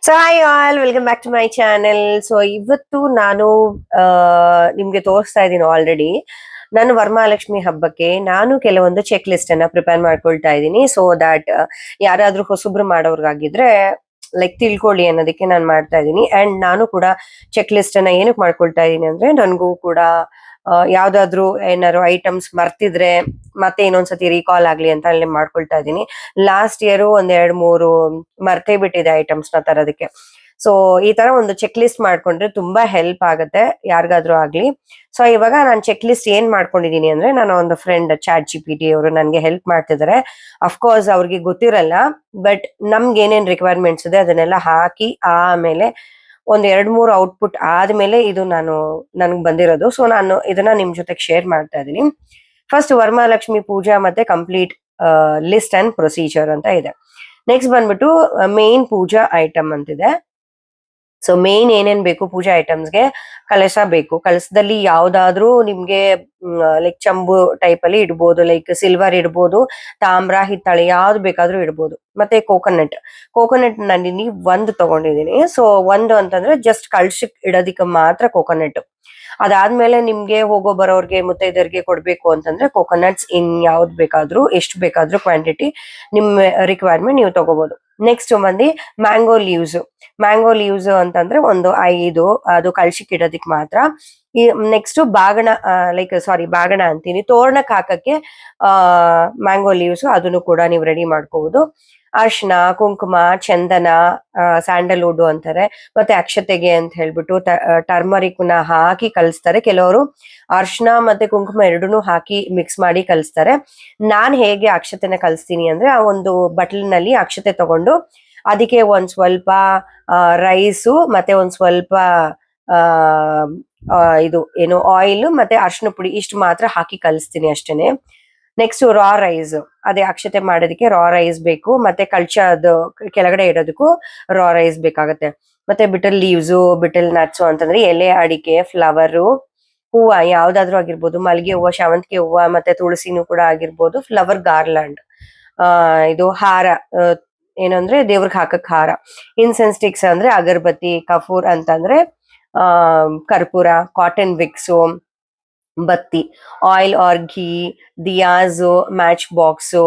So hi all, welcome back to my channel. So ಇವತ್ತು ನಾನು ನಿಮ್ಗೆ ತೋರಿಸ್ತಾ ಇದ್ದೀನಿ ಆಲ್ರೆಡಿ. ನಾನು ವರಮಹಾಲಕ್ಷ್ಮಿ ಹಬ್ಬಕ್ಕೆ ನಾನು ಕೆಲವೊಂದು ಚೆಕ್ ಲಿಸ್ಟ್ ಅನ್ನ ಪ್ರಿಪೇರ್ ಮಾಡ್ಕೊಳ್ತಾ ಇದ್ದೀನಿ. ಸೊ ದಟ್ ಯಾರಾದ್ರೂ ಹೊಸಬ್ರು ಮಾಡೋರ್ಗಾಗಿದ್ರೆ ಲೈಕ್ ತಿಳ್ಕೊಳ್ಳಿ ಅನ್ನೋದಕ್ಕೆ ನಾನು ಮಾಡ್ತಾ ಇದ್ದೀನಿ. ಅಂಡ್ ನಾನು ಕೂಡ ಚೆಕ್ ಲಿಸ್ಟ್ ಅನ್ನ ಏನಕ್ಕೆ ಮಾಡ್ಕೊಳ್ತಾ ಇದ್ದೀನಿ ಅಂದ್ರೆ ನನಗೂ ಕೂಡ ಯಾವ್ದಾದ್ರು ಏನಾದ್ರು ಐಟಮ್ಸ್ ಮರ್ತಿದ್ರೆ ಮತ್ತೆ ಇನ್ನೊಂದ್ಸತಿ ರೀಕಾಲ್ ಆಗ್ಲಿ ಅಂತ ಅಲ್ಲಿ ಮಾಡ್ಕೊಳ್ತಾ ಇದ್ದೀನಿ. ಲಾಸ್ಟ್ ಇಯರ್ ಒಂದ್ 2-3 ಮರ್ತೇ ಬಿಟ್ಟಿದೆ ಐಟಮ್ಸ್ ನ ತರೋದಕ್ಕೆ. ಸೊ ಈ ತರ ಒಂದು ಚೆಕ್ ಲಿಸ್ಟ್ ಮಾಡ್ಕೊಂಡ್ರೆ ತುಂಬಾ ಹೆಲ್ಪ್ ಆಗುತ್ತೆ ಯಾರಿಗಾದ್ರೂ ಆಗ್ಲಿ. ಸೊ ಇವಾಗ ನಾನು ಚೆಕ್ ಲಿಸ್ಟ್ ಏನ್ ಮಾಡ್ಕೊಂಡಿದೀನಿ ಅಂದ್ರೆ, ನಾನು ಒಂದು ಫ್ರೆಂಡ್ ChatGPT ಅವರು ನನ್ಗೆ ಹೆಲ್ಪ್ ಮಾಡ್ತಿದ್ದಾರೆ. ಅಫ್ಕೋರ್ಸ್ ಅವ್ರಿಗೆ ಗೊತ್ತಿರಲ್ಲ, ಬಟ್ ನಮ್ಗೆ ಏನೇನ್ ರಿಕ್ವೈರ್ಮೆಂಟ್ಸ್ ಇದೆ ಅದನ್ನೆಲ್ಲ ಹಾಕಿ ಆಮೇಲೆ ಒಂದ್ 2-3 ಔಟ್ಪುಟ್ ಆದ್ಮೇಲೆ ಇದು ನನ್ಗೆ ಬಂದಿರೋದು. ಸೊ ನಾನು ಇದನ್ನ ನಿಮ್ ಜೊತೆಗೆ ಶೇರ್ ಮಾಡ್ತಾ ಇದೀನಿ. ಫಸ್ಟ್ ವರಮಹಾಲಕ್ಷ್ಮಿ ಪೂಜಾ ಮತ್ತೆ ಕಂಪ್ಲೀಟ್ ಲಿಸ್ಟ್ ಅಂಡ್ ಪ್ರೊಸೀಜರ್ ಅಂತ ಇದೆ. ನೆಕ್ಸ್ಟ್ ಬಂದ್ಬಿಟ್ಟು ಮೇನ್ ಪೂಜಾ ಐಟಮ್ ಅಂತಿದೆ. ಸೊ ಮೇನ್ ಏನೇನ್ ಬೇಕು ಪೂಜಾ ಐಟಮ್ಸ್ಗೆ, ಕಲಶ ಬೇಕು. ಕಲಶದಲ್ಲಿ ಯಾವ್ದಾದ್ರೂ ನಿಮ್ಗೆ ಲೈಕ್ ಚಂಬು ಟೈಪ್ ಅಲ್ಲಿ ಇಡ್ಬೋದು, ಲೈಕ್ ಸಿಲ್ವರ್ ಇಡ್ಬೋದು, ತಾಮ್ರ, ಹಿತ್ತಾಳೆ ಯಾವ್ದು ಬೇಕಾದ್ರೂ ಇಡ್ಬೋದು. ಮತ್ತೆ ಕೋಕೋನಟ್ ನಾನಿಲ್ಲಿ ಒಂದು ತಗೊಂಡಿದೀನಿ. ಸೊ ಒಂದು ಅಂತಂದ್ರೆ ಜಸ್ಟ್ ಕಳ್ಶಕ್ ಇಡೋದಿಕ್ಕೆ ಮಾತ್ರ ಕೋಕೋನಟ್. ಅದಾದ್ಮೇಲೆ ನಿಮ್ಗೆ ಹೋಗೋ ಬರೋರ್ಗೆ ಮುತ್ತೈದರ್ಗೆ ಕೊಡ್ಬೇಕು ಅಂತಂದ್ರೆ ಕೋಕೋನಟ್ಸ್ ಇನ್ ಯಾವ್ದು ಬೇಕಾದ್ರೂ ಎಷ್ಟು ಬೇಕಾದ್ರೂ ಕ್ವಾಂಟಿಟಿ ನಿಮ್ ರಿಕ್ವೈರ್ಮೆಂಟ್ ನೀವು ತಗೋಬಹುದು. ನೆಕ್ಸ್ಟ್ ಬಂದು ಮ್ಯಾಂಗೋ ಲೀವ್ಸ್ ಅಂತಂದ್ರೆ ಒಂದು 5, ಅದು ಕಳ್ಸಿಕ್ ಇಡೋದಿಕ್ ಮಾತ್ರ. ಈ ನೆಕ್ಸ್ಟ್ ಬಾಗಣ ಅಂತೀನಿ, ತೋರಣಕ್ ಹಾಕಕ್ಕೆ ಮ್ಯಾಂಗೋ ಲೀವ್ಸ್, ಅದನ್ನು ಕೂಡ ನೀವು ರೆಡಿ ಮಾಡ್ಕೋಬಹುದು. ಅರ್ಶನ, ಕುಂಕುಮ, ಚಂದನ, ಸ್ಯಾಂಡಲ್ವುಡ್ ಅಂತಾರೆ. ಮತ್ತೆ ಅಕ್ಷತೆಗೆ ಅಂತ ಹೇಳ್ಬಿಟ್ಟು ಟರ್ಮರಿಕ್ ನ ಹಾಕಿ ಕಲಿಸ್ತಾರೆ ಕೆಲವರು. ಅರ್ಶನ ಮತ್ತೆ ಕುಂಕುಮ ಎರಡನ್ನೂ ಹಾಕಿ ಮಿಕ್ಸ್ ಮಾಡಿ ಕಲಿಸ್ತಾರೆ. ನಾನ್ ಹೇಗೆ ಅಕ್ಷತೆನ ಕಲಿಸ್ತೀನಿ ಅಂದ್ರೆ, ಆ ಒಂದು ಬಟ್ಲಿನಲ್ಲಿ ಅಕ್ಷತೆ ತಗೊಂಡು ಅದಕ್ಕೆ ಒಂದ್ ಸ್ವಲ್ಪ ರೈಸು ಮತ್ತೆ ಒಂದ್ ಸ್ವಲ್ಪ ಇದು ಏನು ಆಯಿಲ್ ಮತ್ತೆ ಅರ್ಶಿನ ಪುಡಿ ಇಷ್ಟು ಮಾತ್ರ ಹಾಕಿ ಕಲಿಸ್ತೀನಿ ಅಷ್ಟೇನೆ. ನೆಕ್ಸ್ಟ್ ರಾ ರೈಸ್, ಅದೇ ಅಕ್ಷತೆ ಮಾಡೋದಕ್ಕೆ ರಾ ರೈಸ್ ಬೇಕು. ಮತ್ತೆ ಕಳ್ಚದು ಕೆಳಗಡೆ ಇಡೋದಕ್ಕೂ ರಾ ರೈಸ್ ಬೇಕಾಗತ್ತೆ. ಮತ್ತೆ ಬಿಟಲ್ ನಟ್ಸು ಅಂತಂದ್ರೆ ಎಲೆ ಅಡಿಕೆ, ಫ್ಲವರು, ಹೂವ ಯಾವ್ದಾದ್ರು ಆಗಿರ್ಬೋದು, ಮಲ್ಲಿಗೆ ಹೂವ, ಶಾವಂತಿಗೆ ಹೂವ, ಮತ್ತೆ ತುಳಸಿನೂ ಕೂಡ ಆಗಿರ್ಬೋದು, ಫ್ಲವರ್ ಗಾರ್ಲ್ಯಾಂಡ್, ಇದು ಹಾರ, ಏನಂದ್ರೆ ದೇವ್ರಿಗೆ ಹಾಕಕ್ ಹಾರ. ಇನ್ಸೆನ್ಸ್ ಸ್ಟಿಕ್ಸ್ ಅಂದ್ರೆ ಅಗರ್ಬತ್ತಿ, ಕಫೂರ್ ಅಂತಂದ್ರೆ ಕರ್ಪೂರ, ಕಾಟನ್ ವಿಕ್ಸು, ಬತ್ತಿ, ಆಯಿಲ್ ಆರ್ ಘೀ, ದಿಯಾಸು, ಮ್ಯಾಚ್ ಬಾಕ್ಸು,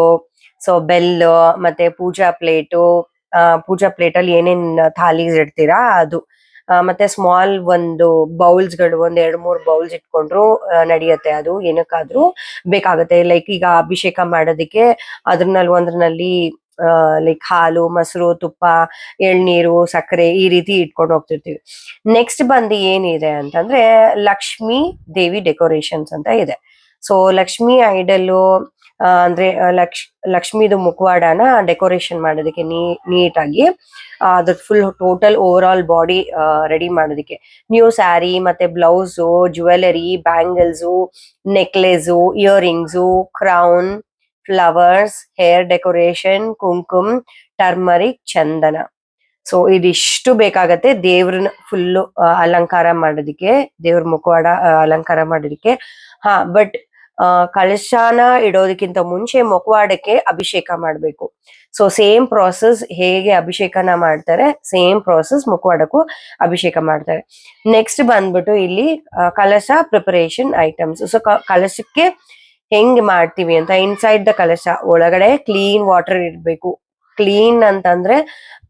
ಸೊ ಬೆಲ್, ಮತ್ತೆ ಪೂಜಾ ಪ್ಲೇಟ್ ಅಲ್ಲಿ ಏನೇನ್ ಥಾಲೀಸ್ ಇಡ್ತೀರಾ ಅದು, ಮತ್ತೆ ಸ್ಮಾಲ್ ಒಂದು ಬೌಲ್ಸ್ಗಳು, ಒಂದ್ 2-3 ಬೌಲ್ಸ್ ಇಟ್ಕೊಂಡ್ರು ನಡೆಯುತ್ತೆ. ಅದು ಏನಕ್ಕಾದ್ರೂ ಬೇಕಾಗತ್ತೆ. ಲೈಕ್ ಈಗ ಅಭಿಷೇಕ ಮಾಡೋದಕ್ಕೆ ಒಂದ್ರಲ್ಲಿ ಲೈಕ್ ಹಾಲು, ಮೊಸರು, ತುಪ್ಪ, ಎಳ್ನೀರು, ಸಕ್ಕರೆ ಈ ರೀತಿ ಇಟ್ಕೊಂಡು ಹೋಗ್ತಿರ್ತೀವಿ. ನೆಕ್ಸ್ಟ್ ಬಂದು ಏನಿದೆ ಅಂತಂದ್ರೆ ಲಕ್ಷ್ಮೀ ದೇವಿ ಡೆಕೋರೇಷನ್ಸ್ ಅಂತ ಇದೆ. ಸೊ ಲಕ್ಷ್ಮಿ ಐಡಲ್ಲು ಅಂದ್ರೆ ಲಕ್ಷ್ಮಿದು ಮುಖವಾಡನ ಡೆಕೋರೇಷನ್ ಮಾಡೋದಕ್ಕೆ ನೀಟಾಗಿ ಅದ್ರ full total over all body ready ಮಾಡೋದಕ್ಕೆ ನ್ಯೂ ಸ್ಯಾರಿ, ಮತ್ತೆ blouse, jewellery, bangles, necklace, earrings, crown, flowers, hair decoration, kumkum, turmeric, ಚಂದನ. ಸೊ ಇದಿಷ್ಟು ಬೇಕಾಗತ್ತೆ ದೇವ್ರನ್ನ ಫುಲ್ಲು ಅಲಂಕಾರ ಮಾಡೋದಿಕ್ಕೆ, ದೇವ್ರ ಮುಖವಾಡ ಅಲಂಕಾರ ಮಾಡೋದಿಕ್ಕೆ. ಬಟ್ ಕಳಶಾನ ಇಡೋದಕ್ಕಿಂತ ಮುಂಚೆ ಮುಖವಾಡಕ್ಕೆ ಅಭಿಷೇಕ ಮಾಡ್ಬೇಕು. ಸೊ ಸೇಮ್ ಪ್ರಾಸೆಸ್ ಹೇಗೆ ಅಭಿಷೇಕನ ಮಾಡ್ತಾರೆ, ಸೇಮ್ ಪ್ರಾಸೆಸ್ ಮುಖವಾಡಕ್ಕೂ ಅಭಿಷೇಕ ಮಾಡ್ತಾರೆ. ನೆಕ್ಸ್ಟ್ ಬಂದ್ಬಿಟ್ಟು ಇಲ್ಲಿ ಕಲಶ ಪ್ರಿಪರೇಷನ್ ಐಟಮ್ಸ್. ಸೊ ಕಲಶಕ್ಕೆ ಹೆಂಗ್ ಮಾಡ್ತೀವಿ ಅಂತ, ಇನ್ಸೈಡ್ ದ ಕಲಶ ಒಳಗಡೆ ಕ್ಲೀನ್ ವಾಟರ್ ಇರ್ಬೇಕು. ಕ್ಲೀನ್ ಅಂತಂದ್ರೆ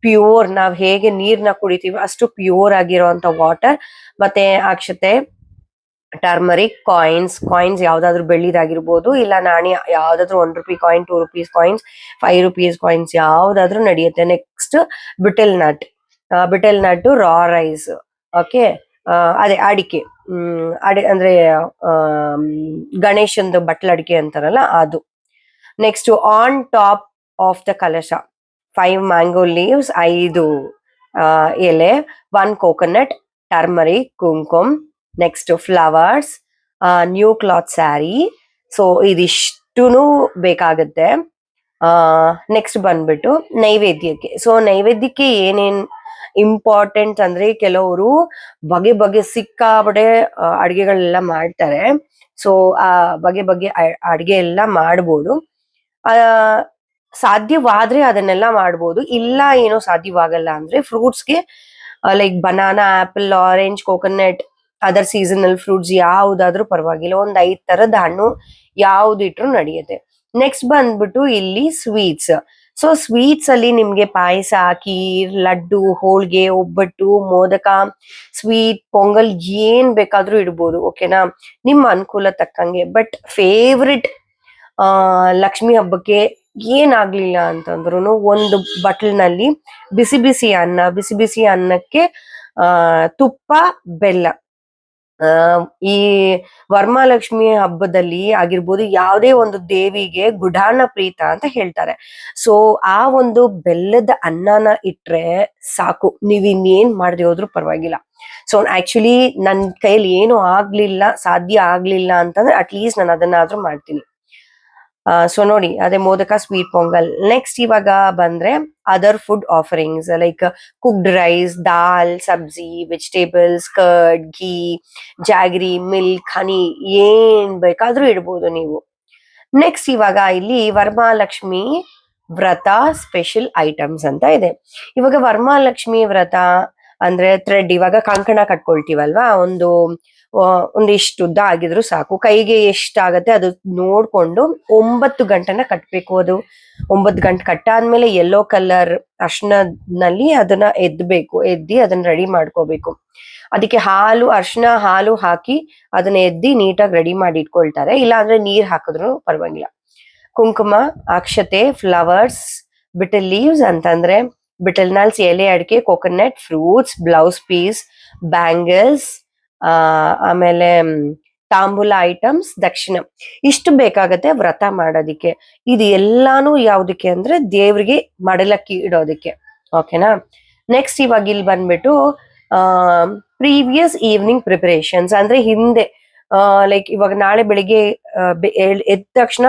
ಪ್ಯೂರ್, ನಾವ್ ಹೇಗೆ ನೀರ್ನ ಕುಡಿತೀವಿ ಅಷ್ಟು ಪ್ಯೂರ್ ಆಗಿರೋಂತ ವಾಟರ್, ಮತ್ತೆ ಅಕ್ಷತೆ, ಟರ್ಮರಿಕ್, ಕಾಯಿನ್ಸ್ ಯಾವ್ದಾದ್ರು ಬೆಳ್ಳಿದಾಗಿರ್ಬೋದು, ಇಲ್ಲ ನಾಣ್ಯ ಯಾವ್ದಾದ್ರು ₹1 ಕಾಯಿನ್, ₹2 ಕಾಯಿನ್ಸ್, ₹5 ಕಾಯಿನ್ಸ್ ಯಾವ್ದಾದ್ರು ನಡೆಯುತ್ತೆ. Next betel nut, raw rice, okay, ಅದೇ ಅಡಿಕೆ, ಅಂದ್ರೆ ಗಣೇಶಂದು ಬಟ್ಲ ಅಡಿಕೆ ಅಂತಾರಲ್ಲ ಅದು. Next on top of the kalasha 5 mango leaves, 5 ಎಲೆ, 1 coconut, turmeric, kumkum, next flowers, new cloth sari. So ಇದಿಷ್ಟುನು ಬೇಕಾಗುತ್ತೆ. ನೆಕ್ಸ್ಟ್ ಬಂದ್ಬಿಟ್ಟು ನೈವೇದ್ಯಕ್ಕೆ. ಸೊ ನೈವೇದ್ಯಕ್ಕೆ ಏನೇನ್ ಇಂಪಾರ್ಟೆಂಟ್ ಅಂದ್ರೆ, ಕೆಲವರು ಬಗೆ ಸಿಕ್ಕಾಬಡೆ ಅಡ್ಗೆಗಳೆಲ್ಲ ಮಾಡ್ತಾರೆ. ಸೊ ಆ ಬಗೆ ಅಡ್ಗೆ ಎಲ್ಲ ಮಾಡ್ಬೋದು. ಸಾಧ್ಯವಾದ್ರೆ ಅದನ್ನೆಲ್ಲ ಮಾಡ್ಬೋದು. ಇಲ್ಲ ಏನೋ ಸಾಧ್ಯವಾಗಲ್ಲ ಅಂದ್ರೆ ಫ್ರೂಟ್ಸ್ಗೆ like banana, apple, orange, coconut, other seasonal fruits ಯಾವ್ದಾದ್ರೂ ಪರವಾಗಿಲ್ಲ. ಒಂದ್ 5 ತರದ ಹಣ್ಣು ಯಾವ್ದಿಟ್ರು ನಡೆಯುತ್ತೆ. ನೆಕ್ಸ್ಟ್ ಬಂದ್ಬಿಟ್ಟು ಇಲ್ಲಿ ಸ್ವೀಟ್ಸ್. ಸೊ ಸ್ವೀಟ್ಸ್ ಅಲ್ಲಿ ನಿಮ್ಗೆ ಪಾಯಸ, ಖೀರ್, ಲಡ್ಡು, ಹೋಳ್ಗೆ, ಒಬ್ಬಟ್ಟು, ಮೋದಕ, ಸ್ವೀಟ್, ಪೊಂಗಲ್ ಏನ್ ಬೇಕಾದ್ರೂ ಇಡ್ಬೋದು. ಓಕೆನಾ, ನಿಮ್ಮ ಅನುಕೂಲ ತಕ್ಕಂಗೆ. ಬಟ್ ಫೇವ್ರೆಟ್ ಲಕ್ಷ್ಮಿ ಹಬ್ಬಕ್ಕೆ ಏನಾಗ್ಲಿಲ್ಲ ಅಂತಂದ್ರು ಒಂದು ಬಟ್ಲಿನಲ್ಲಿ ಬಿಸಿ ಬಿಸಿ ಅನ್ನ, ಬಿಸಿ ಬಿಸಿ ಅನ್ನಕ್ಕೆ ತುಪ್ಪ, ಬೆಲ್ಲ. ಈ ವರಮಹಾಲಕ್ಷ್ಮಿ ಹಬ್ಬದಲ್ಲಿ ಆಗಿರ್ಬೋದು, ಯಾವುದೇ ಒಂದು ದೇವಿಗೆ ಗುಡಾಣ ಪ್ರೀತ ಅಂತ ಹೇಳ್ತಾರೆ. ಸೊ ಆ ಒಂದು ಬೆಲ್ಲದ ಅನ್ನನ ಇಟ್ರೆ ಸಾಕು, ನೀವ್ ಇನ್ನೇನ್ ಮಾಡದೆ ಹೋದ್ರು ಪರವಾಗಿಲ್ಲ. ಸೊ ಆಕ್ಚುಲಿ ನನ್ ಕೈಯಲ್ಲಿ ಏನು ಆಗ್ಲಿಲ್ಲ, ಸಾಧ್ಯ ಆಗ್ಲಿಲ್ಲ ಅಂತಂದ್ರೆ ಅಟ್ಲೀಸ್ಟ್ ನಾನು ಅದನ್ನಾದ್ರೂ ಮಾಡ್ತೀನಿ. ಸೊ ನೋಡಿ, ಅದೇ ಮೋದಕ, ಸ್ವೀಟ್, ಪೊಂಗಲ್. ನೆಕ್ಸ್ಟ್ ಇವಾಗ ಬಂದ್ರೆ other food offerings like cooked rice, dal, sabzi, vegetables, curd, ghee, jaggery, milk, honey ಏನ್ ಬೇಕಾದ್ರೂ ಇಡ್ಬೋದು ನೀವು. ನೆಕ್ಸ್ಟ್ ಇವಾಗ ಇಲ್ಲಿ ವರಮಹಾಲಕ್ಷ್ಮಿ ವ್ರತ ಸ್ಪೆಷಲ್ ಐಟಮ್ಸ್ ಅಂತ ಇದೆ. ಇವಾಗ ವರಮಹಾಲಕ್ಷ್ಮಿ ವ್ರತ ಅಂದ್ರೆ ಥ್ರೆಡ್, ಇವಾಗ ಕಂಕಣ ಕಟ್ಕೊಳ್ತೀವಲ್ವಾ, ಒಂದಿಷ್ಟು ಉದ್ದ ಆಗಿದ್ರು ಸಾಕು, ಕೈಗೆ ಎಷ್ಟಾಗತ್ತೆ ಅದು ನೋಡ್ಕೊಂಡು 9 ಗಂಟೆನ ಕಟ್ಬೇಕು. ಅದು 9 ಗಂಟೆ ಕಟ್ಟಾದ್ಮೇಲೆ ಯೆಲ್ಲೋ ಕಲರ್ ಅರ್ಶಿನಲ್ಲಿ ಅದನ್ನ ಎದ್ದಿ ಅದನ್ನ ರೆಡಿ ಮಾಡ್ಕೋಬೇಕು. ಅದಕ್ಕೆ ಅರ್ಶಿನ ಹಾಲು ಹಾಕಿ ಅದನ್ನ ಎದ್ದಿ ನೀಟಾಗಿ ರೆಡಿ ಮಾಡಿ ಇಟ್ಕೊಳ್ತಾರೆ. ಇಲ್ಲ ಅಂದ್ರೆ ನೀರ್ ಹಾಕಿದ್ರು ಪರವಾಗಿಲ್ಲ. ಕುಂಕುಮ, ಅಕ್ಷತೆ, ಫ್ಲವರ್ಸ್, ಬಿಟಲ್ ಲೀವ್ಸ್ ಅಂತಂದ್ರೆ ಬಿಟಲ್ ನಲ್ಸ್, ಎಲೆ ಅಡಿಕೆ, coconut, fruits, blouse piece, bangles, ಆಮೇಲೆ ತಾಂಬೂಲ ಐಟಮ್ಸ್, ದಕ್ಷಿಣ. ಇಷ್ಟು ಬೇಕಾಗತ್ತೆ ವ್ರತ ಮಾಡೋದಿಕ್ಕೆ. ಇದು ಎಲ್ಲಾನು ಯಾವ್ದಕ್ಕೆ ಅಂದ್ರೆ ದೇವ್ರಿಗೆ ಮಡಲಕ್ಕಿ ಇಡೋದಿಕ್ಕೆ. ಓಕೆನಾ. ನೆಕ್ಸ್ಟ್ ಇವಾಗ ಇಲ್ಲಿ ಬಂದ್ಬಿಟ್ಟು ಪ್ರೀವಿಯಸ್ ಈವ್ನಿಂಗ್ ಪ್ರಿಪರೇಷನ್ಸ್ ಅಂದ್ರೆ ಹಿಂದೆ ಲೈಕ್ ಇವಾಗ ನಾಳೆ ಬೆಳಿಗ್ಗೆ ಎದ್ದ ತಕ್ಷಣ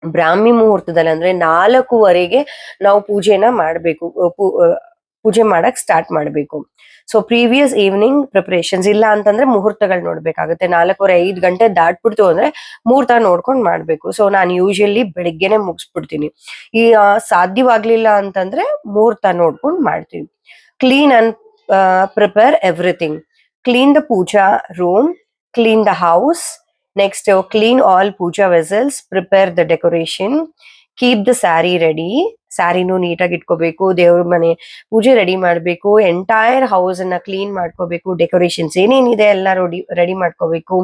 ಬ್ರಾಹ್ಮಿ ಮುಹೂರ್ತದಲ್ಲಿ ಅಂದ್ರೆ 4:15 ನಾವು ಪೂಜೆನ ಮಾಡ್ಬೇಕು, ಪೂಜೆ ಮಾಡಕ್ ಸ್ಟಾರ್ಟ್ ಮಾಡ್ಬೇಕು. So previous evening preparations. ಇಲ್ಲ ಅಂತಂದ್ರೆ ಮುಹೂರ್ತಗಳು ನೋಡ್ಬೇಕಾಗುತ್ತೆ. 4:15 5 ಗಂಟೆ ದಾಟ್ಬಿಡ್ತು ಅಂದ್ರೆ ಮುಹೂರ್ತ ನೋಡ್ಕೊಂಡ್ ಮಾಡ್ಬೇಕು. ಸೊ ನಾನು ಯೂಶಲಿ ಬೆಳಿಗ್ಗೆನೆ ಮುಗಿಸ್ಬಿಡ್ತೀನಿ. ಈ ಸಾಧ್ಯವಾಗ್ಲಿಲ್ಲ ಅಂತಂದ್ರೆ ಮುಹೂರ್ತ ನೋಡ್ಕೊಂಡ್ ಮಾಡ್ತೀವಿ. Clean and prepare everything. Clean the pooja room, clean the house. Next, clean all puja vessels, prepare the decoration, keep the saree ready. ಸ್ಯಾರಿನೂ ನೀಟಾಗಿ ಇಟ್ಕೋಬೇಕು, ದೇವ್ರ ಮನೆ ಪೂಜೆ ರೆಡಿ ಮಾಡ್ಬೇಕು, ಎಂಟೈರ್ ಹೌಸ್ ಅನ್ನ ಕ್ಲೀನ್ ಮಾಡ್ಕೋಬೇಕು, ಡೆಕೋರೇಷನ್ಸ್ ಏನೇನಿದೆ ಎಲ್ಲ ರೆಡಿ ಮಾಡ್ಕೋಬೇಕು.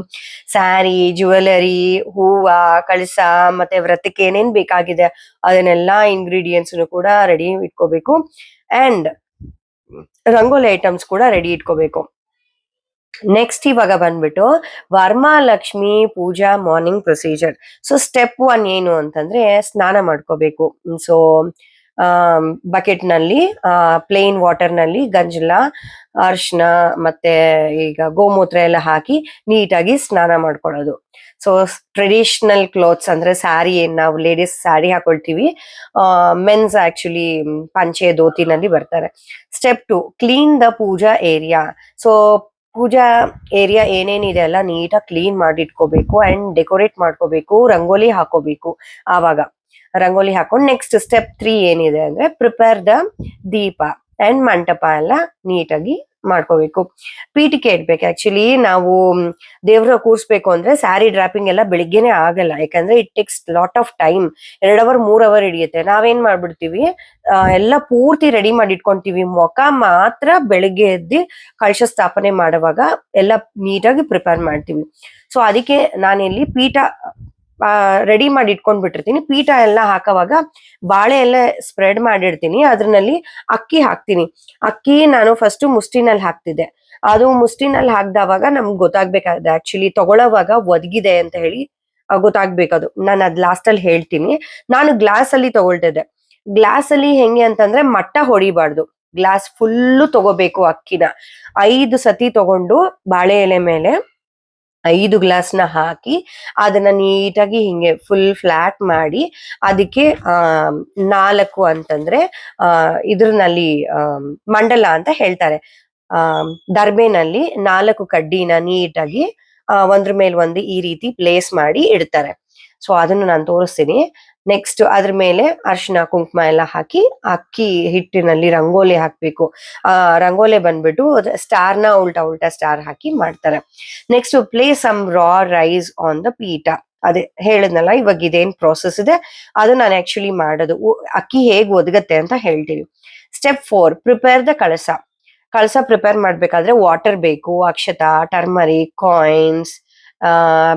ಸ್ಯಾರಿ, ಜ್ಯುವೆಲರಿ, ಹೂವ, ಕಳಸ, ಮತ್ತೆ ವ್ರತಕ್ಕೆ ಏನೇನ್ ಬೇಕಾಗಿದೆ ಅದನ್ನೆಲ್ಲಾ ಇಂಗ್ರೀಡಿಯೆಂಟ್ಸ್ ಕೂಡ ರೆಡಿ ಇಟ್ಕೋಬೇಕು. ಅಂಡ್ ರಂಗೋಲಿ ಐಟಮ್ಸ್ ಕೂಡ ರೆಡಿ ಇಟ್ಕೋಬೇಕು. ನೆಕ್ಸ್ಟ್ ಇವಾಗ ಬಂದ್ಬಿಟ್ಟು ವರಮಹಾಲಕ್ಷ್ಮಿ ಪೂಜಾ ಮಾರ್ನಿಂಗ್ ಪ್ರೊಸೀಜರ್. ಸೊ ಸ್ಟೆಪ್ 1 ಏನು ಅಂತಂದ್ರೆ ಸ್ನಾನ ಮಾಡ್ಕೋಬೇಕು. ಸೊ ಬಕೆಟ್ ನಲ್ಲಿ ಪ್ಲೇನ್ ವಾಟರ್ ನಲ್ಲಿ ಗಂಜಲ, ಅರ್ಶನ ಮತ್ತೆ ಈಗ ಗೋಮೂತ್ರ ಎಲ್ಲ ಹಾಕಿ ನೀಟಾಗಿ ಸ್ನಾನ ಮಾಡ್ಕೊಳ್ಳೋದು. ಸೊ ಟ್ರೆಡಿಷನಲ್ ಕ್ಲೋತ್ಸ್ ಅಂದ್ರೆ ಸ್ಯಾರಿ, ಏನ್ ನಾವು ಲೇಡೀಸ್ ಸ್ಯಾರಿ ಹಾಕೊಳ್ತೀವಿ, ಮೆನ್ಸ್ ಆಕ್ಚುಲಿ ಪಂಚೆ ಧೋತಿನಲ್ಲಿ ಬರ್ತಾರೆ. Step 2, clean the pooja area. So pooja area ಏನೇನಿದೆ ಅಲ್ಲ ನೀಟಾಗಿ ಕ್ಲೀನ್ ಮಾಡಿ ಇಟ್ಕೋಬೇಕು ಅಂಡ್ ಡೆಕೋರೇಟ್ ಮಾಡ್ಕೋಬೇಕು, ರಂಗೋಲಿ ಹಾಕೋಬೇಕು. ಆವಾಗ ರಂಗೋಲಿ ಹಾಕೊಂಡು ನೆಕ್ಸ್ಟ್ ಸ್ಟೆಪ್ 3 ಏನಿದೆ ಅಂದ್ರೆ ಪ್ರಿಪೇರ್ ದ ದೀಪ ಅಂಡ್ ಮಂಟಪ ಎಲ್ಲ ನೀಟಾಗಿ ಮಾಡ್ಕೋಬೇಕು. ಪೀಠಿಕೆ ಇಡ್ಬೇಕು. ಆಕ್ಚುಲಿ ನಾವು ದೇವ್ರ ಕೂರ್ಸ್ಬೇಕು ಅಂದ್ರೆ ಸ್ಯಾರಿ ಡ್ರಾಪಿಂಗ್ ಎಲ್ಲ ಬೆಳಿಗ್ಗೆನೆ ಆಗಲ್ಲ, ಯಾಕಂದ್ರೆ it takes lot of time. 2 hour 3 hour ಹಿಡಿಯುತ್ತೆ. ನಾವೇನ್ ಮಾಡ್ಬಿಡ್ತೀವಿ, ಎಲ್ಲ ಪೂರ್ತಿ ರೆಡಿ ಮಾಡಿ ಇಟ್ಕೊಂತೀವಿ, ಮುಖ ಮಾತ್ರ ಬೆಳಿಗ್ಗೆ ಎದ್ದು ಕಳಶ ಸ್ಥಾಪನೆ ಮಾಡುವಾಗ ಎಲ್ಲ ನೀಟಾಗಿ ಪ್ರಿಪೇರ್ ಮಾಡ್ತೀವಿ. ಸೊ ಅದಕ್ಕೆ ನಾನಿಲ್ಲಿ ಪೀಠ ರೆಡಿ ಮಾಡಿ ಇಟ್ಕೊಂಡ್ಬಿಟ್ಟಿರ್ತೀನಿ. ಪೀಠ ಎಲ್ಲ ಹಾಕುವಾಗ ಬಾಳೆ ಎಲ್ಲ ಸ್ಪ್ರೆಡ್ ಮಾಡಿರ್ತೀನಿ, ಅದ್ರಲ್ಲಿ ಅಕ್ಕಿ ಹಾಕ್ತೀನಿ. ಅಕ್ಕಿ ನಾನು ಫಸ್ಟ್ ಮುಷ್ಟಿನಲ್ಲಿ ಹಾಕ್ತಿದ್ದೆ, ಅದು ಮುಷ್ಟಿನಲ್ಲಿ ಹಾಕ್ದವಾಗ ನಮ್ಗೆ ಗೊತ್ತಾಗ್ಬೇಕಾಗಿದೆ, ಆಕ್ಚುಲಿ ತಗೊಳ್ಳೋವಾಗ ಒದಗಿದೆ ಅಂತ ಹೇಳಿ ಗೊತ್ತಾಗ್ಬೇಕದು. ನಾನು ಅದ್ ಲಾಸ್ಟ್ ಅಲ್ಲಿ ಹೇಳ್ತೀನಿ. ನಾನು ಗ್ಲಾಸ್ ಅಲ್ಲಿ ತಗೊಳ್ತಿದ್ದೆ. ಗ್ಲಾಸ್ ಅಲ್ಲಿ ಹೆಂಗೆ ಅಂತಂದ್ರೆ ಮಟ್ಟ ಹೊಡಿಬಾರ್ದು, ಗ್ಲಾಸ್ ಫುಲ್ಲು ತಗೋಬೇಕು. ಅಕ್ಕಿನ 5 ಸತಿ ತಗೊಂಡು ಬಾಳೆ ಎಲೆ ಮೇಲೆ 5 ಗ್ಲಾಸ್ನ ಹಾಕಿ ಅದನ್ನ ನೀಟಾಗಿ ಹಿಂಗೆ ಫುಲ್ ಫ್ಲಾಟ್ ಮಾಡಿ ಅದಕ್ಕೆ 4 ಅಂತಂದ್ರೆ ಇದ್ರಲ್ಲಿ ಮಂಡಲ ಅಂತ ಹೇಳ್ತಾರೆ, ದರ್ಬೆನಲ್ಲಿ 4 ಕಡ್ಡಿನ ನೀಟಾಗಿ ಒಂದ್ರ ಮೇಲೆ ಒಂದು ಈ ರೀತಿ ಪ್ಲೇಸ್ ಮಾಡಿ ಇಡ್ತಾರೆ. ಸೊ ಅದನ್ನು ನಾನು ತೋರಿಸ್ತೀನಿ. ನೆಕ್ಸ್ಟ್ ಅದ್ರ ಮೇಲೆ ಅರಿಶಿನ ಕುಂಕುಮ ಎಲ್ಲ ಹಾಕಿ ಅಕ್ಕಿ ಹಿಟ್ಟಿನಲ್ಲಿ ರಂಗೋಲಿ ಹಾಕ್ಬೇಕು. ರಂಗೋಲಿ ಬಂದ್ಬಿಟ್ಟು ಸ್ಟಾರ್ನ ಉಲ್ಟಾ ಉಲ್ಟಾ ಸ್ಟಾರ್ ಹಾಕಿ ಮಾಡ್ತಾರೆ. Next place some raw rice on the peetha. ಅದೇ ಹೇಳಿದ್ನಲ್ಲ, ಇವಾಗ ಇದೇನ್ ಪ್ರೋಸೆಸ್ ಇದೆ ಅದು ನಾನು ಆಕ್ಚುಲಿ ಮಾಡೋದು. ಅಕ್ಕಿ ಹೇಗ್ ಒದಗತ್ತೆ ಅಂತ ಹೇಳ್ತೀನಿ. Step 4, prepare the kalasha. ಕಳಸ ಪ್ರಿಪೇರ್ ಮಾಡ್ಬೇಕಾದ್ರೆ ವಾಟರ್ ಬೇಕು, ಅಕ್ಷತ, ಟರ್ಮರಿಕ್, ಕಾಯಿನ್ಸ್,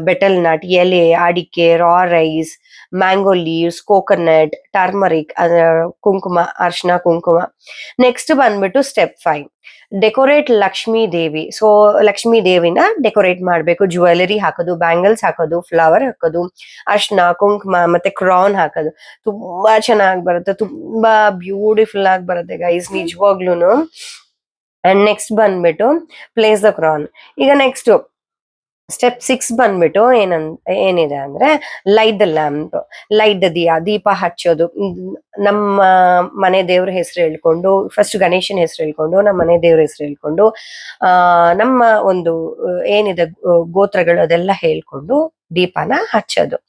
ಬೆಟಲ್ ನಟ್, ಎಲೆ, ಅಡಿಕೆ, raw rice, mango leaves, coconut, turmeric, ಕುಂಕುಮ, ಅರ್ಶಿನ ಕುಂಕುಮ. ನೆಕ್ಸ್ಟ್ ಬಂದ್ಬಿಟ್ಟು step 5, decorate Lakshmi Devi. So Lakshmi ದೇವಿನ ಡೆಕೋರೇಟ್ ಮಾಡ್ಬೇಕು. ಜ್ಯುವೆಲರಿ ಹಾಕೋದು, ಬ್ಯಾಂಗಲ್ಸ್ ಹಾಕೋದು, ಫ್ಲವರ್ ಹಾಕೋದು, ಅರ್ಶಿನ ಕುಂಕುಮ ಮತ್ತೆ ಕ್ರೌನ್ ಹಾಕೋದು. ತುಂಬಾ ಚೆನ್ನಾಗಿ ಬರುತ್ತೆ, ತುಂಬಾ ಬ್ಯೂಟಿಫುಲ್ ಆಗಿ ಬರುತ್ತೆ ಗೈಸ್, ನಿಜವಾಗ್ಲೂನು. ಅಂಡ್ ನೆಕ್ಸ್ಟ್ ಬಂದ್ಬಿಟ್ಟು ಪ್ಲೇಸ್ ದ ಕ್ರೌನ್. ಈಗ ನೆಕ್ಸ್ಟ್ ಸ್ಟೆಪ್ 6 ಬಂದ್ಬಿಟ್ಟು ಏನಿದೆ ಅಂದ್ರೆ light the lamp, light the deepa ಹಚ್ಚೋದು. ನಮ್ಮ ಮನೆ ದೇವ್ರ ಹೆಸರು ಹೇಳ್ಕೊಂಡು, ಫಸ್ಟ್ ಗಣೇಶನ ಹೆಸರು ಹೇಳ್ಕೊಂಡು, ನಮ್ಮ ಮನೆ ದೇವ್ರ ಹೆಸರು ಹೇಳ್ಕೊಂಡು, ನಮ್ಮ ಒಂದು ಏನಿದೆ ಗೋತ್ರಗಳು ಅದೆಲ್ಲ ಹೇಳ್ಕೊಂಡು ದೀಪನ ಹಚ್ಚೋದು.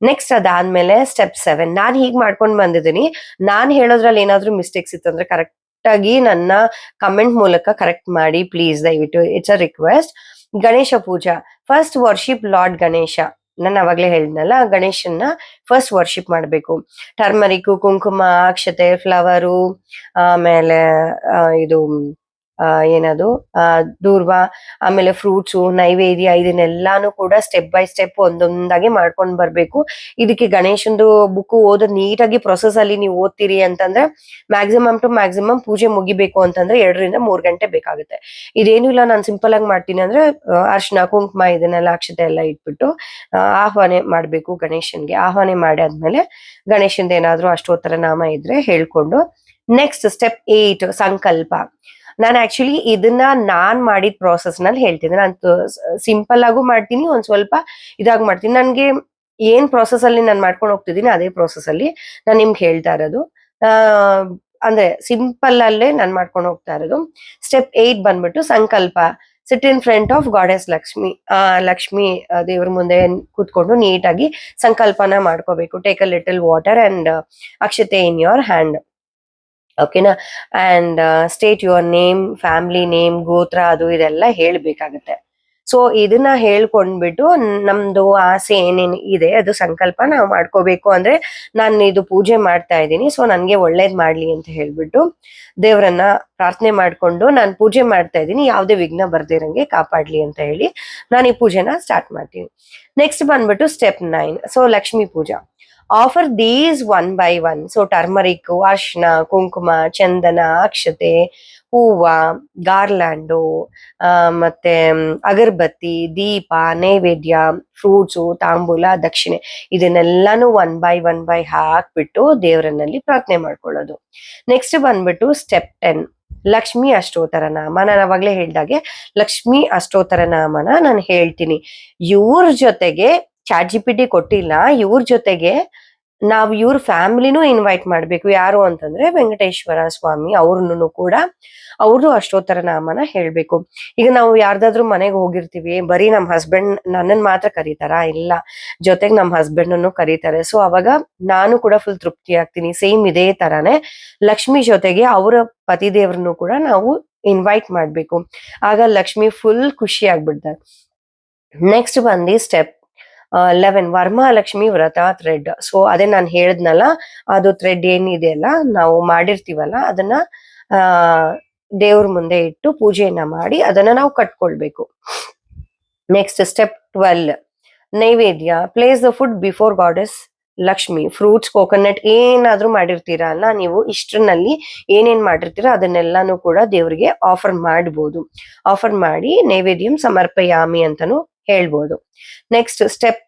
ನೆಕ್ಸ್ಟ್ ಅದಾದ್ಮೇಲೆ ಸ್ಟೆಪ್ 7, ನಾನ್ ಹೀಗ್ ಮಾಡ್ಕೊಂಡ್ ಬಂದಿದ್ದೀನಿ. ನಾನ್ ಹೇಳೋದ್ರಲ್ಲಿ ಏನಾದ್ರೂ ಮಿಸ್ಟೇಕ್ಸ್ ಇತ್ತು ಅಂದ್ರೆ ಕರೆಕ್ಟ್ ಆಗಿ ನನ್ನ ಕಮೆಂಟ್ ಮೂಲಕ ಕರೆಕ್ಟ್ ಮಾಡಿ ಪ್ಲೀಸ್, ದಯವಿಟ್ಟು, it's a request. Ganesha pooja, first worship Lord Ganesha. ನಾನು ಅವಾಗ್ಲೇ ಹೇಳಿದ್ನಲ್ಲ, ಗಣೇಶನ್ನ ಫಸ್ಟ್ ವರ್ಷಿಪ್ ಮಾಡ್ಬೇಕು. ಟರ್ಮರಿಕ್, ಕುಂಕುಮ, ಅಕ್ಷತೆ, ಫ್ಲವರು, ಆಮೇಲೆ ಇದು ಏನದು ದೂರ್ವ, ಆಮೇಲೆ ಫ್ರೂಟ್ಸು, ನೈವೇದ್ಯ, ಇದನ್ನೆಲ್ಲಾನು ಕೂಡ ಸ್ಟೆಪ್ ಬೈ ಸ್ಟೆಪ್ ಒಂದೊಂದಾಗಿ ಮಾಡ್ಕೊಂಡ್ ಬರ್ಬೇಕು. ಇದಕ್ಕೆ ಗಣೇಶಂದು ಬುಕ್ ಓದೋದ್ ನೀಟಾಗಿ ಪ್ರೊಸೆಸ್ ಅಲ್ಲಿ ನೀವು ಓದ್ತೀರಿ ಅಂತಂದ್ರೆ ಮ್ಯಾಕ್ಸಿಮಮ್ ಟು ಮ್ಯಾಕ್ಸಿಮಮ್ ಪೂಜೆ ಮುಗಿಬೇಕು ಅಂತಂದ್ರೆ 2 ರಿಂದ 3 ಗಂಟೆ ಬೇಕಾಗುತ್ತೆ. ಇದೇನು ಇಲ್ಲ, ನಾನು ಸಿಂಪಲ್ ಆಗಿ ಮಾಡ್ತೀನಿ ಅಂದ್ರೆ ಅರ್ಶಿನ ಕುಂಕುಮ ಇದನ್ನೆಲ್ಲ ಅಕ್ಷತೆ ಎಲ್ಲ ಇಟ್ಬಿಟ್ಟು ಆಹ್ವಾನ ಮಾಡ್ಬೇಕು ಗಣೇಶನ್ಗೆ. ಆಹ್ವಾನ ಮಾಡಾದ್ಮೇಲೆ ಗಣೇಶಂದ ಏನಾದ್ರು ಅಷ್ಟೋತ್ತರ ನಾಮ ಇದ್ರೆ ಹೇಳ್ಕೊಂಡು ನೆಕ್ಸ್ಟ್ ಸ್ಟೆಪ್ 8, ಸಂಕಲ್ಪ. ನಾನು ಆಕ್ಚುಲಿ ಇದನ್ನ ನಾನ್ ಮಾಡಿದ ಪ್ರಾಸೆಸ್ ನಲ್ಲಿ ಹೇಳ್ತೀನಿ. ನಾನು ಸಿಂಪಲ್ ಆಗು ಮಾಡ್ತೀನಿ, ಒಂದ್ ಸ್ವಲ್ಪ ಇದಾಗಿ ಮಾಡ್ತೀನಿ. ನನ್ಗೆ ಏನ್ ಪ್ರಾಸೆಸ್ ಅಲ್ಲಿ ನಾನು ಮಾಡ್ಕೊಂಡು ಹೋಗ್ತಿದ್ದೀನಿ ಅದೇ ಪ್ರಾಸೆಸ್ ಅಲ್ಲಿ ನಾನು ನಿಮ್ಗೆ ಹೇಳ್ತಾ ಇರೋದು. ಅಂದ್ರೆ ಸಿಂಪಲ್ ಅಲ್ಲೇ ನಾನು ಮಾಡ್ಕೊಂಡು ಹೋಗ್ತಾ ಇರೋದು. ಸ್ಟೆಪ್ 8 ಬಂದ್ಬಿಟ್ಟು ಸಂಕಲ್ಪ. Sit in front of goddess Lakshmi. Lakshmi ದೇವ್ರ ಮುಂದೆ ಕೂತ್ಕೊಂಡು ನೀಟಾಗಿ ಸಂಕಲ್ಪನ ಮಾಡ್ಕೋಬೇಕು. Take a little water and akshata in your hand. ಓಕೆನಾ? And state your name, family name, gotra ಅದು ಇದೆಲ್ಲ ಹೇಳ್ಬೇಕಾಗತ್ತೆ. ಸೊ ಇದನ್ನ ಹೇಳ್ಕೊಂಡ್ಬಿಟ್ಟು ನಮ್ದು ಆಸೆ ಏನೇನ್ ಇದೆ ಅದು ಸಂಕಲ್ಪ ನಾವು ಮಾಡ್ಕೋಬೇಕು. ಅಂದ್ರೆ ನಾನು ಇದು ಪೂಜೆ ಮಾಡ್ತಾ ಇದ್ದೀನಿ, ಸೊ ನನ್ಗೆ ಒಳ್ಳೇದ್ ಮಾಡ್ಲಿ ಅಂತ ಹೇಳ್ಬಿಟ್ಟು ದೇವ್ರನ್ನ ಪ್ರಾರ್ಥನೆ ಮಾಡ್ಕೊಂಡು ನಾನು ಪೂಜೆ ಮಾಡ್ತಾ ಇದ್ದೀನಿ, ಯಾವ್ದೇ ವಿಘ್ನ ಬರ್ದಿರಂಗೆ ಕಾಪಾಡ್ಲಿ ಅಂತ ಹೇಳಿ ನಾನು ಈ ಪೂಜೆನ ಸ್ಟಾರ್ಟ್ ಮಾಡ್ತೀನಿ. ನೆಕ್ಸ್ಟ್ ಬಂದ್ಬಿಟ್ಟು step 9, so Lakshmi pooja. Offer these one by one. So turmeric, ಅರ್ಶಿನ, ಕುಂಕುಮ, ಚಂದನ, ಅಕ್ಷತೆ, ಹೂವ, ಗಾರ್ಲ್ಯಾಂಡು, ಮತ್ತೆ ಅಗರ್ಬತ್ತಿ, ದೀಪ, ನೈವೇದ್ಯ, ಫ್ರೂಟ್ಸು, ತಾಂಬೂಲ, ದಕ್ಷಿಣೆ, ಇದನ್ನೆಲ್ಲಾನು ಒನ್ ಬೈ ಹಾಕ್ಬಿಟ್ಟು ದೇವರನ್ನಲ್ಲಿ ಪ್ರಾರ್ಥನೆ ಮಾಡ್ಕೊಳ್ಳೋದು. ನೆಕ್ಸ್ಟ್ ಬಂದ್ಬಿಟ್ಟು ಸ್ಟೆಪ್ 10, ಲಕ್ಷ್ಮಿ ಅಷ್ಟೋತ್ತರ ನಾಮ. ನಾನು ಅವಾಗ್ಲೇ ಹೇಳ್ದಾಗೆ ಲಕ್ಷ್ಮಿ ಅಷ್ಟೋತ್ತರ ನಾಮನ ನಾನು ಹೇಳ್ತೀನಿ. ಇವ್ರ ಜೊತೆಗೆ ChatGPT ಕೊಟ್ಟಿಲ್ಲ, ಇವ್ರ ಜೊತೆಗೆ ನಾವು ಇವ್ರ ಫ್ಯಾಮಿಲಿನೂ ಇನ್ವೈಟ್ ಮಾಡ್ಬೇಕು. ಯಾರು ಅಂತಂದ್ರೆ ವೆಂಕಟೇಶ್ವರ ಸ್ವಾಮಿ, ಅವ್ರನ್ನು ಕೂಡ ಅವ್ರದ್ದು ಅಷ್ಟೋತ್ತರ ನಾಮನ ಹೇಳ್ಬೇಕು. ಈಗ ನಾವು ಯಾರ್ದಾದ್ರೂ ಮನೆಗೆ ಹೋಗಿರ್ತೀವಿ, ಬರೀ ನಮ್ ಹಸ್ಬೆಂಡ್ ನನ್ನನ್ ಮಾತ್ರ ಕರೀತಾರ? ಇಲ್ಲ, ಜೊತೆಗೆ ನಮ್ ಹಸ್ಬೆಂಡ್ ಅನ್ನು ಕರೀತಾರೆ. ಸೊ ಅವಾಗ ನಾನು ಕೂಡ ಫುಲ್ ತೃಪ್ತಿ ಆಗ್ತೀನಿ. ಸೇಮ್ ಇದೇ ತರಾನೇ ಲಕ್ಷ್ಮಿ ಜೊತೆಗೆ ಅವರ ಪತಿದೇವ್ರನ್ನು ಕೂಡ ನಾವು ಇನ್ವೈಟ್ ಮಾಡ್ಬೇಕು. ಆಗ ಲಕ್ಷ್ಮಿ ಫುಲ್ ಖುಷಿ ಆಗ್ಬಿಡ್ತಾರೆ. ನೆಕ್ಸ್ಟ್ ಬಂದು ಸ್ಟೆಪ್ 11, ವರಮಹಾಲಕ್ಷ್ಮಿ ವ್ರತ ಥ್ರೆಡ್. ಸೊ ಅದೇ ನಾನು ಹೇಳಿದ್ನಲ್ಲ, ಅದು ಥ್ರೆಡ್ ಏನಿದೆಯಲ್ಲ ನಾವು ಮಾಡಿರ್ತೀವಲ್ಲ ಅದನ್ನ ದೇವ್ರ ಮುಂದೆ ಇಟ್ಟು ಪೂಜೆಯನ್ನ ಮಾಡಿ ಅದನ್ನ ನಾವು ಕಟ್ಕೊಳ್ಬೇಕು. ನೆಕ್ಸ್ಟ್ ಸ್ಟೆಪ್ 12, ನೈವೇದ್ಯ. Place the food before goddess Lakshmi. Fruits, coconut ಏನಾದ್ರೂ ಮಾಡಿರ್ತೀರಲ್ಲ ನೀವು, ಇಷ್ಟರಲ್ಲಿ ಏನೇನ್ ಮಾಡಿರ್ತೀರ ಅದನ್ನೆಲ್ಲಾನು ಕೂಡ ದೇವ್ರಿಗೆ ಆಫರ್ ಮಾಡ್ಬೋದು. ಆಫರ್ ಮಾಡಿ ನೈವೇದ್ಯಂ ಸಮರ್ಪಯಾಮಿ ಅಂತಾನು ಹೇಳ್ಬೋದು. Next step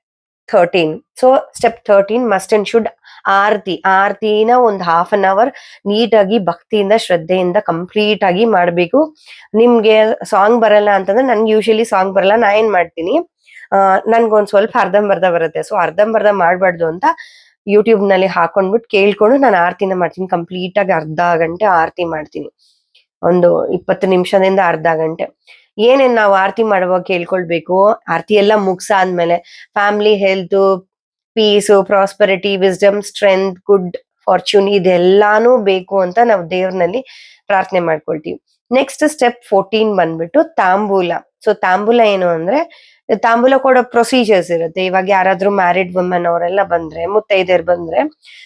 13. So step 13, must and should aarti. ಆರತಿನ ಒಂದು ½ an hour ನೀಟಾಗಿ ಭಕ್ತಿಯಿಂದ ಶ್ರದ್ಧೆಯಿಂದ ಕಂಪ್ಲೀಟ್ ಆಗಿ ಮಾಡ್ಬೇಕು. ನಿಮ್ಗೆ ಸಾಂಗ್ ಬರಲ್ಲ ಅಂತಂದ್ರೆ, ನನ್ಗೆ ಯೂಶಲಿ ಸಾಂಗ್ ಬರಲ್ಲ, ನಾ ಏನ್ ಮಾಡ್ತೀನಿ, ನನ್ಗೊಂದ್ ಸ್ವಲ್ಪ ಅರ್ಧಂಬರ್ಧ ಬರುತ್ತೆ. ಸೊ ಅರ್ಧಂಬರ್ಧ ಮಾಡ್ಬಾರ್ದು ಅಂತ ಯೂಟ್ಯೂಬ್ ನಲ್ಲಿ ಹಾಕೊಂಡ್ಬಿಟ್ಟು ಕೇಳ್ಕೊಂಡು ನಾನು ಆರತಿನ ಮಾಡ್ತೀನಿ. ಕಂಪ್ಲೀಟ್ ಆಗಿ ಅರ್ಧ ಗಂಟೆ ಆರತಿ ಮಾಡ್ತೀನಿ, ಒಂದು 20 ನಿಮಿಷದಿಂದ ಅರ್ಧ ಗಂಟೆ. ಏನೇನ್ ನಾವು ಆರತಿ ಮಾಡುವಾಗ ಕೇಳ್ಕೊಳ್ಬೇಕು, ಆರತಿ ಎಲ್ಲ ಮುಗ್ಸಾದ್ಮೇಲೆ family health, peace, prosperity, wisdom, strength, good fortune ಇದೆಲ್ಲಾನು ಬೇಕು ಅಂತ ನಾವು ದೇವ್ರನಲ್ಲಿ ಪ್ರಾರ್ಥನೆ ಮಾಡ್ಕೊಳ್ತೀವಿ. ನೆಕ್ಸ್ಟ್ ಸ್ಟೆಪ್ 14 ಬಂದ್ಬಿಟ್ಟು ತಾಂಬೂಲ. ಸೊ ತಾಂಬೂಲ ಏನು ಅಂದ್ರೆ, ತಾಂಬೂಲ ಕೊಡೋ ಪ್ರೊಸೀಜರ್ಸ್ ಇರುತ್ತೆ. ಇವಾಗ ಯಾರಾದ್ರೂ ಮ್ಯಾರಿಡ್ ವುಮೆನ್ ಅವರೆಲ್ಲ ಬಂದ್ರೆ, ಮುತ್ತೈದೆಯರ್ ಬಂದ್ರೆ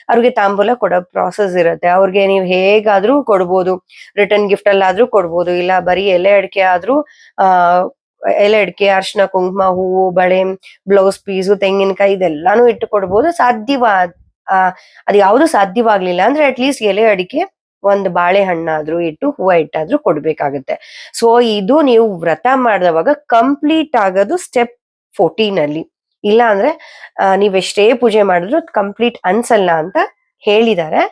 ಅವ್ರಿಗೆ ತಾಂಬೂಲ ಕೊಡೋ ಪ್ರಾಸೆಸ್ ಇರುತ್ತೆ. ಅವ್ರಿಗೆ ನೀವು ಹೇಗಾದ್ರೂ ಕೊಡ್ಬೋದು, ರಿಟರ್ನ್ ಗಿಫ್ಟ್ ಅಲ್ಲಾದ್ರೂ ಕೊಡ್ಬೋದು, ಇಲ್ಲ ಬರೀ ಎಲೆ ಅಡಿಕೆ ಆದ್ರೂ ಆ ಎಲೆ ಅಡಿಕೆ, ಅರ್ಶಿನ, ಕುಂಕುಮ, ಹೂವು, ಬಳೆ, ಬ್ಲೌಸ್ ಪೀಸು, ತೆಂಗಿನಕಾಯಿ ಇದೆಲ್ಲಾನು ಇಟ್ಟು ಕೊಡ್ಬೋದು. ಅದು ಯಾವ್ದು ಸಾಧ್ಯವಾಗ್ಲಿಲ್ಲ ಅಂದ್ರೆ ಅಟ್ಲೀಸ್ಟ್ ಎಲೆ ಅಡಿಕೆ, ಒಂದು ಬಾಳೆಹಣ್ಣಾದ್ರೂ ಇಟ್ಟು, ಹೂವ ಇಟ್ಟಾದ್ರೂ ಕೊಡ್ಬೇಕಾಗತ್ತೆ. ಸೊ ಇದು ನೀವು ವ್ರತ ಮಾಡಿದವಾಗ ಕಂಪ್ಲೀಟ್ ಆಗೋದು ಸ್ಟೆಪ್ 14 ಅಲ್ಲಿ. ಇಲ್ಲ ಅಂದ್ರೆ ನೀವ್ ಎಷ್ಟೇ ಪೂಜೆ ಮಾಡಿದ್ರು ಕಂಪ್ಲೀಟ್ ಅನ್ಸಲ್ಲ ಅಂತ ಹೇಳಿದ್ದಾರೆ.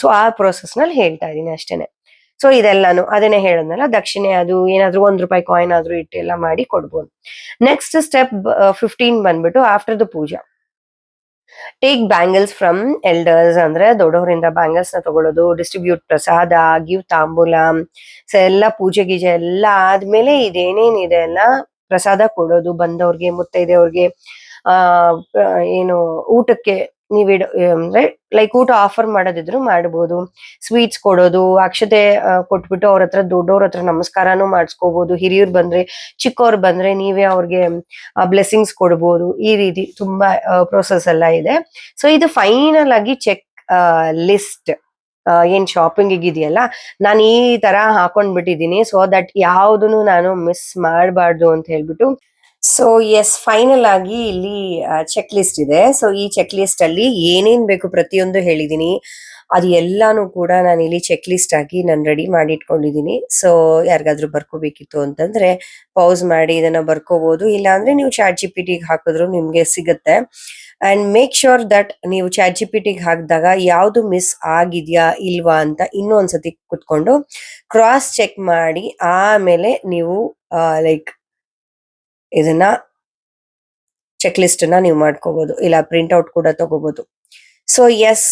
ಸೊ ಆ ಪ್ರೋಸೆಸ್ ನಲ್ಲಿ ಹೇಳ್ತಾ ಇದೀನಿ ಅಷ್ಟೇನೆ. ಸೊ ಇದೆಲ್ಲಾನು ಅದನ್ನೇ ಹೇಳದ್ನಲ್ಲ, ದಕ್ಷಿಣೆ ಅದು ಏನಾದ್ರು ₹1 ಕಾಯಿನ್ ಆದ್ರೂ ಇಟ್ಟು ಎಲ್ಲ ಮಾಡಿ ಕೊಡ್ಬೋದು. ನೆಕ್ಸ್ಟ್ ಸ್ಟೆಪ್ 15 ಬಂದ್ಬಿಟ್ಟು after the pooja, take bangles from elders. ಅಂದ್ರೆ ದೊಡ್ಡವರಿಂದ ಬ್ಯಾಂಗಲ್ಸ್ ನ ತಗೊಳ್ಳೋದು, ಡಿಸ್ಟ್ರಿಬ್ಯೂಟ್ ಪ್ರಸಾದ, ಗಿವ್ ತಾಂಬೂಲ. ಸೊ ಎಲ್ಲ ಪೂಜೆ ಗೀಜೆ ಎಲ್ಲ ಆದ್ಮೇಲೆ ಇದೇನೇನಿದೆ ಎಲ್ಲ ಪ್ರಸಾದ ಕೊಡೋದು ಬಂದವ್ರಿಗೆ, ಮುತ್ತೈದೆಯವ್ರಿಗೆ. ಆ ಏನು ಊಟಕ್ಕೆ ನೀವಿಡ ಅಂದ್ರೆ ಲೈಕ್ ಊಟ ಆಫರ್ ಮಾಡೋದಿದ್ರು ಮಾಡ್ಬೋದು. ಸ್ವೀಟ್ಸ್ ಕೊಡೋದು, ಅಕ್ಷತೆ ಕೊಟ್ಬಿಟ್ಟು ಅವ್ರ ಹತ್ರ, ದೊಡ್ಡವ್ರ ಹತ್ರ ನಮಸ್ಕಾರನೂ ಮಾಡಿಸ್ಕೋಬಹುದು. ಹಿರಿಯರು ಬಂದ್ರೆ, ಚಿಕ್ಕವ್ರು ಬಂದ್ರೆ ನೀವೇ ಅವ್ರಿಗೆ ಬ್ಲೆಸ್ಸಿಂಗ್ಸ್ ಕೊಡ್ಬೋದು. ಈ ರೀತಿ ತುಂಬಾ ಪ್ರೋಸೆಸ್ ಎಲ್ಲ ಇದೆ. ಸೊ ಇದು ಫೈನಲ್ ಆಗಿ ಚೆಕ್ ಲಿಸ್ಟ್. ಏನ್ ಶಾಪಿಂಗ್ ಇದೆಯಲ್ಲ, ನಾನು ಈ ತರ ಹಾಕೊಂಡ್ ಬಿಟ್ಟಿದೀನಿ, ಸೊ ದಟ್ ಯಾವ್ದನ್ನು ನಾನು ಮಿಸ್ ಮಾಡಬಾರ್ದು ಅಂತ ಹೇಳ್ಬಿಟ್ಟು. ಸೊ ಎಸ್, ಫೈನಲ್ ಆಗಿ ಇಲ್ಲಿ ಚೆಕ್ ಲಿಸ್ಟ್ ಇದೆ. ಸೊ ಈ ಚೆಕ್ ಲಿಸ್ಟ್ ಅಲ್ಲಿ ಏನೇನ್ ಬೇಕು ಪ್ರತಿಯೊಂದು ಹೇಳಿದೀನಿ. ಅದು ಎಲ್ಲಾನು ಕೂಡ ನಾನು ಇಲ್ಲಿ ಚೆಕ್ ಲಿಸ್ಟ್ ಆಗಿ ನಾನು ರೆಡಿ ಮಾಡಿ ಇಟ್ಕೊಂಡಿದೀನಿ. ಸೊ ಯಾರಿಗಾದ್ರೂ ಬರ್ಕೋಬೇಕಿತ್ತು ಅಂತಂದ್ರೆ ಪೌಸ್ ಮಾಡಿ ಇದನ್ನ ಬರ್ಕೋಬಹುದು. ಇಲ್ಲ ಅಂದ್ರೆ ನೀವು ChatGPT ಹಾಕಿದ್ರು ನಿಮ್ಗೆ ಸಿಗುತ್ತೆ. ಅಂಡ್ ಮೇಕ್ ಶ್ಯೂರ್ ದಟ್ ನೀವು ChatGPT ಹಾಕಿದಾಗ ಯಾವ್ದು ಮಿಸ್ ಆಗಿದ್ಯಾ ಇಲ್ವಾ ಅಂತ ಇನ್ನೊಂದ್ಸತಿ ಕುತ್ಕೊಂಡು ಕ್ರಾಸ್ ಚೆಕ್ ಮಾಡಿ ಆಮೇಲೆ ನೀವು ಲೈಕ್ ಇದನ್ನ ಚೆಕ್ ಲಿಸ್ಟ್ ನ ನೀವು ಮಾಡ್ಕೋಬಹುದು, ಇಲ್ಲ ಪ್ರಿಂಟ್ ಔಟ್ ಕೂಡ ತಗೋಬಹುದು. ಸೊ ಎಸ್,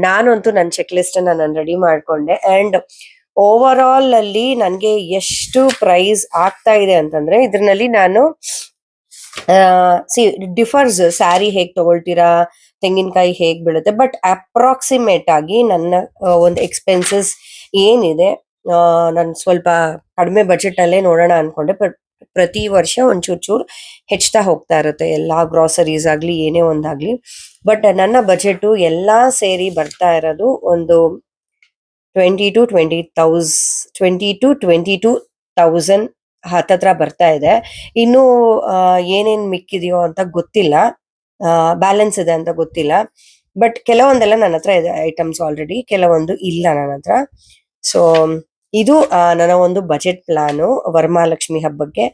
ನಾನಂತೂ ನನ್ನ ಚೆಕ್ ಲಿಸ್ಟ್ ಅನ್ನ ನಾನು ರೆಡಿ ಮಾಡ್ಕೊಂಡೆ. ಅಂಡ್ ಓವರ್ ಆಲ್ ಅಲ್ಲಿ ನನ್ಗೆ ಎಷ್ಟು ಪ್ರೈಸ್ ಆಗ್ತಾ ಇದೆ ಅಂತಂದ್ರೆ, ಇದ್ರಲ್ಲಿ ನಾನು ಡಿಫರ್ಸ್, ಸ್ಯಾರಿ ಹೇಗ್ ತಗೊಳ್ತೀರಾ, ತೆಂಗಿನಕಾಯಿ ಹೇಗ್ ಬೀಳುತ್ತೆ, ಬಟ್ ಅಪ್ರಾಕ್ಸಿಮೇಟ್ ಆಗಿ ನನ್ನ ಒಂದು ಎಕ್ಸ್ಪೆನ್ಸಸ್ ಏನಿದೆ, ನಾನು ಸ್ವಲ್ಪ ಕಡಿಮೆ ಬಜೆಟ್ ಅಲ್ಲೇ ನೋಡೋಣ ಅನ್ಕೊಂಡೆ. ಬಟ್ ಪ್ರತಿ ವರ್ಷ ಒಂಚೂರ್ ಚೂರ್ ಹೆಚ್ಚುತ್ತಾ ಹೋಗ್ತಾ ಇರುತ್ತೆ, ಎಲ್ಲಾ ಗ್ರಾಸರೀಸ್ ಆಗ್ಲಿ ಏನೇ ಒಂದಾಗ್ಲಿ. ಬಟ್ ನನ್ನ ಬಜೆಟ್ ಎಲ್ಲಾ ಸೇರಿ ಬರ್ತಾ ಇರೋದು ಒಂದು 20,000 ಹತ್ತತ್ರ ಬರ್ತಾ ಇದೆ. ಇನ್ನು ಏನೇನ್ ಮಿಕ್ಕಿದೆಯೋ ಅಂತ ಗೊತ್ತಿಲ್ಲ, ಬ್ಯಾಲೆನ್ಸ್ ಇದೆ ಅಂತ ಗೊತ್ತಿಲ್ಲ. ಬಟ್ ಕೆಲವೊಂದೆಲ್ಲ ನನ್ನ ಹತ್ರ ಇದೆ ಐಟಮ್ಸ್ ಆಲ್ರೆಡಿ, ಕೆಲವೊಂದು ಇಲ್ಲ ನನ್ನ ಹತ್ರ. ಸೊ ಇದು ನನ್ನ ಒಂದು ಬಜೆಟ್ ಪ್ಲಾನು ವರಮಹಾಲಕ್ಷ್ಮಿ ಹಬ್ಬಕ್ಕೆ.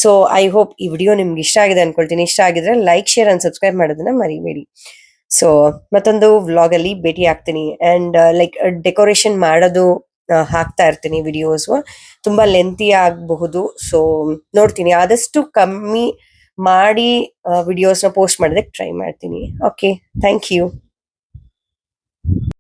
ಸೊ ಐ ಹೋಪ್ ಈ ವಿಡಿಯೋ ನಿಮ್ಗೆ ಇಷ್ಟ ಆಗಿದೆ ಅನ್ಕೊಳ್ತೀನಿ. ಇಷ್ಟ ಆಗಿದ್ರೆ ಲೈಕ್, ಶೇರ್ ಅಂಡ್ ಸಬ್ಸ್ಕ್ರೈಬ್ ಮಾಡೋದನ್ನ ಮರಿಬೇಡಿ. ಸೊ ಮತ್ತೊಂದು ವ್ಲಾಗ್ ಅಲ್ಲಿ ಭೇಟಿ ಆಗ್ತೀನಿ. ಅಂಡ್ ಲೈಕ್ ಡೆಕೋರೇಷನ್ ಮಾಡೋದು ಹಾಕ್ತಾ ಇರ್ತೀನಿ ವಿಡಿಯೋಸ್, ತುಂಬಾ ಲೆಂತಿ ಆಗಬಹುದು. ಸೊ ನೋಡ್ತೀನಿ, ಆದಷ್ಟು ಕಮ್ಮಿ ಮಾಡಿ ವಿಡಿಯೋಸ್ನ ಪೋಸ್ಟ್ ಮಾಡೋದಕ್ಕೆ ಟ್ರೈ ಮಾಡ್ತೀನಿ. Okay, thank you.